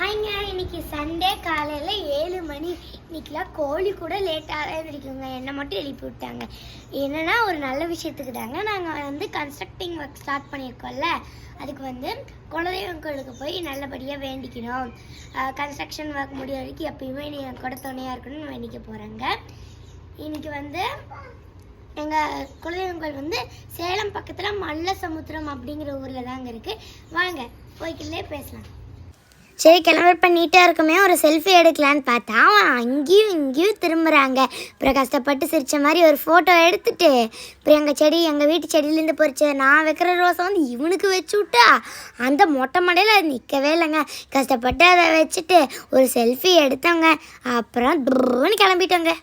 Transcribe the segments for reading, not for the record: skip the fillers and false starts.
ஹாய்ங்க, இன்னைக்கு சண்டே காலையில் 7 மணி. இன்னைக்கெலாம் கோழி கூட லேட்டாக தான் எழுந்திரிக்குங்க. என்னை மட்டும் எழுப்பி விட்டாங்க. என்னென்னா ஒரு நல்ல விஷயத்துக்கு தாங்க. நாங்கள் கன்ஸ்ட்ரக்டிங் ஒர்க் ஸ்டார்ட் பண்ணியிருக்கோம்ல, அதுக்கு குலதெய்வம் கோயிலுக்கு போய் நல்லபடியாக வேண்டிக்கணும். கன்ஸ்ட்ரக்ஷன் ஒர்க் முடிய வரைக்கும் எப்பயுமே நீ கூட துணையாக இருக்கணும்னு வேண்டிக்க போகிறாங்க. இன்னைக்கு எங்கள் குலதெய்வம் கோயில் சேலம் பக்கத்தில் மல்லசமுத்திரம் அப்படிங்கிற ஊரில் தாங்க இருக்குது. வாங்க போய்க்கிட்டே பேசலாம். சரி, கிளம்பி நீட்டாக இருக்குமே ஒரு செல்ஃபி எடுக்கலான்னு பார்த்தா அவன் அங்கேயும் இங்கேயும் திரும்புகிறாங்க. அப்புறம் கஷ்டப்பட்டு சிரித்த மாதிரி ஒரு ஃபோட்டோ எடுத்துட்டு அப்புறம் எங்கள் வீட்டு செடியிலேருந்து பொறிச்ச நான் வைக்கிற ரோஸை இவனுக்கு வச்சு விட்டா அந்த மொட்டை மடையில் அது நிற்கவே இல்லைங்க. கஷ்டப்பட்டு அதை வச்சுட்டு ஒரு செல்ஃபி எடுத்தோங்க. அப்புறம் ட்ரோன்னு கிளம்பிட்டோங்க.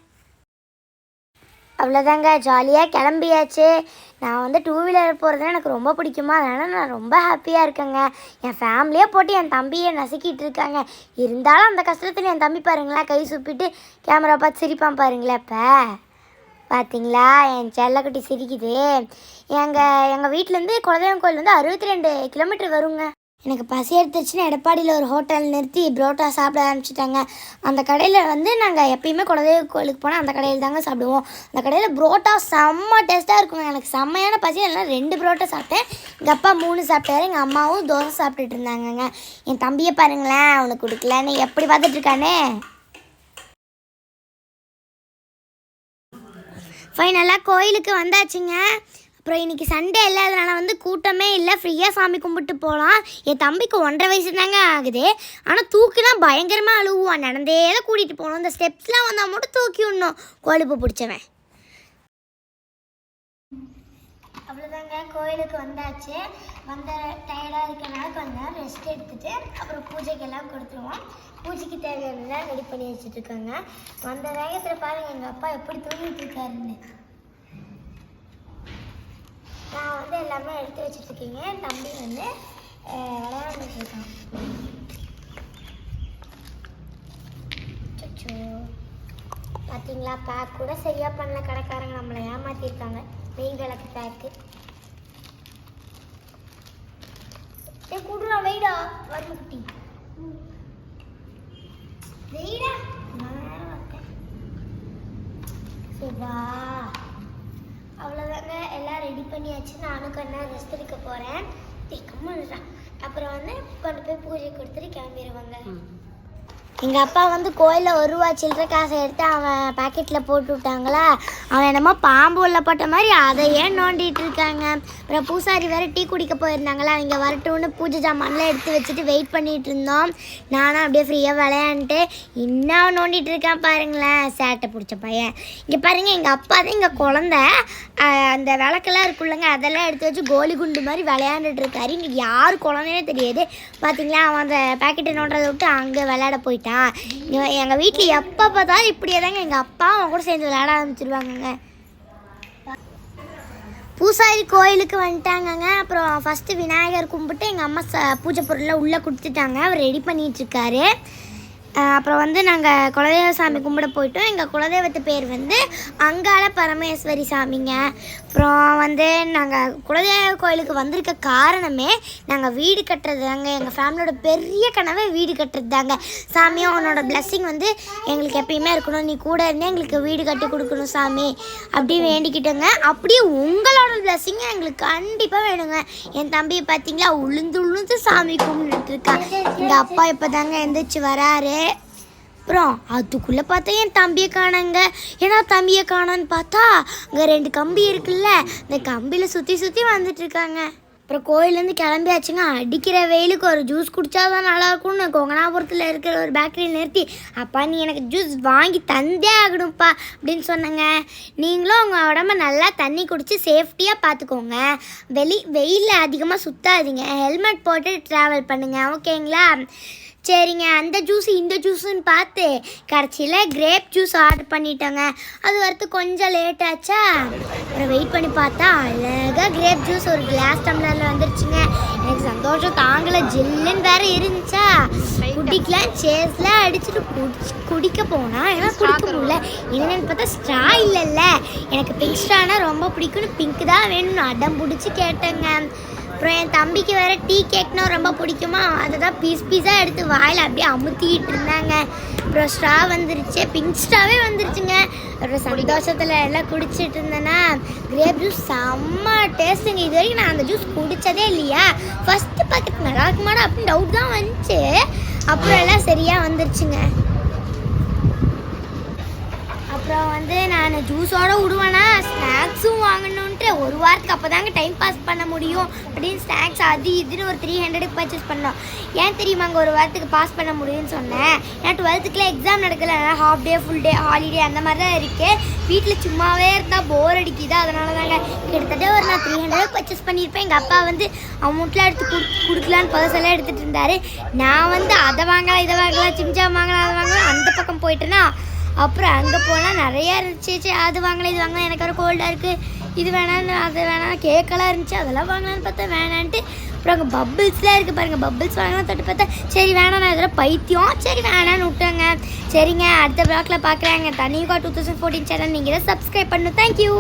அவ்வளோதாங்க, ஜாலியாக கிளம்பியாச்சு. நான் 2 வீலர் போகிறது எனக்கு ரொம்ப பிடிக்குமா, அதனால் நான் ரொம்ப ஹாப்பியாக இருக்கேங்க. என் ஃபேமிலியாக போட்டு என் தம்பியை நசுக்கிட்டு இருக்காங்க. இருந்தாலும் அந்த கஷ்டத்தில் என் தம்பி பாருங்களேன், கை சுப்பிட்டு கேமரா பார்த்து சிரிப்பான் பாருங்களேன். இப்போ பார்த்தீங்களா என் செல்லக்குட்டி சிரிக்குது. எங்கள் வீட்டிலேருந்து குலதெய்வம் கோயில் 62 கிலோமீட்டர் வருங்க. எனக்கு பசி எடுத்துச்சுன்னு எடப்பாடியில் ஒரு ஹோட்டல் நிறுத்தி புரோட்டா சாப்பிட ஆரம்பிச்சிட்டாங்க. அந்த கடையில் நாங்கள் எப்பயுமே குலதெய்வ கோயிலுக்கு போனால் அந்த கடையில் தாங்க சாப்பிடுவோம். அந்த கடையில் புரோட்டா செம்ம டேஸ்ட்டாக இருக்குங்க. எனக்கு செம்மையான பசி, எல்லாம் 2 புரோட்டா சாப்பிட்டேன். எங்கள் அப்பா 3 சாப்பிட்டாரு, எங்கள் அம்மாவும் தோசை சாப்பிட்டுட்டு இருந்தாங்கங்க. என் தம்பியை பாருங்களேன், அவனுக்கு கொடுக்கலன்னு எப்படி பார்த்துட்ருக்கானே. ஃபைனலாக கோயிலுக்கு வந்தாச்சுங்க. அப்புறம் இன்றைக்கி சண்டே இல்லை, அதனால் கூட்டமே இல்லை, ஃப்ரீயாக சாமி கும்பிட்டு போகலாம். என் தம்பிக்கு 1.5 வயசு தாங்க ஆகுது. ஆனால் தூக்கினா பயங்கரமாக அழுவான். நடந்தே தான் கூட்டிகிட்டு போகணும். இந்த ஸ்டெப்ஸ்லாம் வந்தால் மட்டும் தூக்கி விடணும். கோழிப்பு பிடிச்சவன். அவ்வளோதாங்க, கோயிலுக்கு வந்தாச்சு. டயர்டாக இருக்கனால கொஞ்சம் நேரம் ரெஸ்ட் எடுத்துகிட்டு அப்புறம் பூஜைக்கெல்லாம் கொடுத்துருவோம். பூஜைக்கு தேவையானதான் ரெடி பண்ணி வச்சுட்ருக்காங்க. வந்த வேகத்தில் பாருங்கள் எங்கள் அப்பா எப்படி தூங்கிட்டு இருக்காருன்னு. நான் எல்லாமே எடுத்து வச்சுட்ருக்கீங்க. என் தம்பி விளையாண்டுட்டு இருக்கான். பார்த்தீங்களா, பேக் கூட சரியாக பண்ணல கடைக்காரங்க, நம்மளை ஏமாற்றிருக்காங்க. வெயில் விளக்கு பேக்கு கூடுறா வெயிடா வருமுட்டி வெயிடா நான் வரேன். சரிவா, அவ்வளோதாங்க, எல்லாம் ரெடி பண்ணியாச்சு. நானும் கொஞ்ச நேரம் ரெஸ்ட் எடுக்க போகிறேன். கம்முன்னுறான். அப்புறம் கொண்டு போய் பூஜை கொடுத்துட்டு கிளம்பிடுவாங்க. எங்கள் அப்பா கோயிலில் 1 ரூபா சில்லற காசை எடுத்து அவன் பாக்கெட்டில் போட்டு விட்டாங்களா, அவன் என்னமோ பாம்பு உள்ள போட்ட மாதிரி அதையே நோண்டிகிட்டு இருக்காங்க. அப்புறம் பூசாரி வேறு டீ குடிக்க போயிருந்தாங்களா, அவங்க வரட்டும்னு பூஜை ஜாமான்லாம் எடுத்து வச்சுட்டு வெயிட் பண்ணிகிட்டு இருந்தோம். நானும் அப்படியே ஃப்ரீயாக விளையாண்டுட்டு இன்னும் நோண்டிகிட்டு இருக்கான் பாருங்களேன், சேட்டை பிடிச்ச பையன். இங்கே பாருங்கள், எங்கள் அப்பா தான் எங்கள் குழந்த அந்த விளக்கெல்லாம் இருக்குல்லங்க, அதெல்லாம் எடுத்து வச்சு கோலி குண்டு மாதிரி விளையாண்டுட்டு இருக்காரு. இங்கே யார் குழந்தைனே தெரியாது. பார்த்தீங்களா, அவன் அந்த பேக்கெட்டை நோண்டுறதை விட்டு அங்கே விளையாட போயிட்டான். எங்கள் வீட்டில் எப்போ பார்த்தாலும் இப்படியே தாங்க எங்கள் அப்பா அவன் கூட சேர்ந்து விளையாட ஆரம்பிச்சிருவாங்கங்க. பூசாரி கோயிலுக்கு வந்துட்டாங்கங்க. அப்புறம் ஃபஸ்ட்டு விநாயகர் கும்பிட்டு எங்கள் அம்மா பூஜை பொருளெலாம் உள்ளே கொடுத்துட்டாங்க. அவர் ரெடி பண்ணிகிட்ருக்காரு. அப்புறம் நாங்கள் குலதெய்வ சாமி கும்பிட போயிட்டோம். எங்கள் குலதெய்வத்து பேர் அங்காள பரமேஸ்வரி சாமிங்க. அப்புறம் நாங்கள் குலதெய்வ கோயிலுக்கு வந்திருக்க காரணமே நாங்கள் வீடு கட்டுறது தாங்க. எங்கள் ஃபேமிலியோட பெரிய கனவே வீடு கட்டுறது தாங்க. சாமியும் உன்னோட பிளெஸ்ஸிங் எங்களுக்கு எப்பயுமே இருக்கணும், நீ கூட இருந்து எங்களுக்கு வீடு கட்டி கொடுக்கணும் சாமி அப்படி வேண்டிக்கிட்டோங்க. அப்படியே உங்களோட பிளெஸ்ஸிங்க எங்களுக்கு கண்டிப்பாக வேணுங்க. என் தம்பியை பார்த்தீங்களா, உளுந்து சாமி கும்பிட்டுட்டு இருக்கான். எங்கள் அப்பா இப்போ தாங்க எந்திரிச்சு வராரு. அப்புறம் அதுக்குள்ளே பார்த்தா என் தம்பியை காணாங்க. ஏன்னா தம்பியை காணான்னு பார்த்தா அங்கே 2 கம்பி இருக்குல்ல, இந்த கம்பியில் சுற்றி வந்துட்டுருக்காங்க. அப்புறம் கோயிலேருந்து கிளம்பியாச்சுங்க. அடிக்கிற வெயிலுக்கு ஒரு ஜூஸ் குடித்தாதான் நல்லாயிருக்கும்னு கொங்கனாபுரத்தில் இருக்கிற ஒரு பேக்கரியில் நிறுத்தி, அப்பா நீ எனக்கு ஜூஸ் வாங்கி தந்தே ஆகணும்ப்பா அப்படின்னு சொன்னேங்க. நீங்களும் உங்கள் உடம்ப நல்லா தண்ணி குடித்து சேஃப்டியாக பார்த்துக்கோங்க. வெயிலில் அதிகமாக சுற்றாதீங்க, ஹெல்மெட் போட்டு ட்ராவல் பண்ணுங்கள், ஓகேங்களா? சரிங்க, அந்த ஜூஸு இந்த ஜூஸுன்னு பார்த்து கடைசியில் கிரேப் ஜூஸ் ஆர்டர் பண்ணிட்டோங்க. அது வரத்து கொஞ்சம் லேட் ஆச்சா, அப்புறம் வெயிட் பண்ணி பார்த்தா அழகாக கிரேப் ஜூஸ் ஒரு கிளாஸ் டம்ளரில் வந்துருச்சுங்க. எனக்கு சந்தோஷம் தாங்கலை, ஜில்லுன்னு வேறு இருந்துச்சா. குடிக்கலாம் சேஸ்லாம் அடிச்சுட்டு குடிக்க போனால் ஏன்னா குடிக்க முடியல. என்னென்னு பார்த்தா ஸ்ட்ரா இல்லைல்ல, எனக்கு பிங்க் ஸ்ட்ரானா ரொம்ப பிடிக்கும்னு பிங்க் தான் வேணும்னு அடம் பிடிச்சி கேட்டேங்க. அப்புறம் என் தம்பிக்கு வேறு டீ கேக்னா ரொம்ப பிடிக்குமா, அதை தான் பீஸாக எடுத்து வாயில் அப்படியே அமுத்திக்கிட்டு இருந்தாங்க. அப்புறம் ஸ்ட்ரா வந்துருச்சு, பிங்க் ஸ்ட்ராவே வந்துருச்சுங்க. அப்புறம் சந்தோஷத்தில் எல்லாம் குடிச்சிட்டு இருந்தேன்னா கிரேப் ஜூஸ் செம்ம டேஸ்ட்டுங்க. இது வரைக்கும் நான் அந்த ஜூஸ் குடித்ததே இல்லையா. ஃபஸ்ட்டு பாக்கெட் நல்லா இருக்குமாடா அப்படின்னு டவுட் தான் வந்துச்சு. அப்புறம் எல்லாம் சரியாக வந்துருச்சுங்க. அப்புறம் வந்து நான் ஜூஸோடு விடுவேன்னா ஸ்நாக்ஸும் வாங்கணுன்ட்டு ஒரு வாரத்துக்கு அப்போ தாங்க டைம் பாஸ் பண்ண முடியும் அப்படின்னு ஸ்நாக்ஸ் அது இதுன்னு ஒரு 300 பர்ச்சேஸ் பண்ணோம். ஏன் தெரியுமாங்க ஒரு வாரத்துக்கு பாஸ் பண்ண முடியும்னு சொன்னேன்? ஏன்னா 12th எக்ஸாம் நடக்கல, அதனால் half day full day holiday அந்த மாதிரி தான் இருக்குது. வீட்டில் சும்மாவே இருந்தால் போர் அடிக்குது. அதனால தாங்க கிட்டத்தட்ட ஒரு நான் 300 பர்ச்சேஸ் பண்ணியிருப்பேன். எங்கள் அப்பா வந்து அமௌண்ட்லாம் எடுத்து கொடுக்கலான்னு பர்செல்லாம் எடுத்துகிட்டு இருந்தார். நான் வந்து அதை வாங்கலாம் இதை வாங்கலாம் சிம்ஜா வாங்கலாம் அதை வாங்கலாம் அந்த பக்கம் போயிட்டேன்னா அப்புறம் அங்கே போனால் நிறையா இருந்துச்சு. அது வாங்கலாம் இது வாங்கலாம், எனக்கு ஒரு கோல்டாக இருக்குது, இது வேணான்னு அது வேணாம், கேக்கெல்லாம் இருந்துச்சு அதெல்லாம் வாங்கலான்னு பார்த்தா வேணான்ட்டு. அப்புறம் அங்கே பப்பிள்ஸ்லாம் இருக்குது பாருங்கள், பப்பிள்ஸ் வாங்கலாம் தொட்டு பார்த்தா சரி வேணாம் நான் இதெல்லாம் பைத்தியம் சரி வேணான்னு விட்டாங்க. சரிங்க, அடுத்த ப்ளாக்ல பார்க்குறாங்க. தனியுகா 2014 சேனல் நீங்கள் தான் சப்ஸ்கிரைப் பண்ணணும். தேங்க்யூ.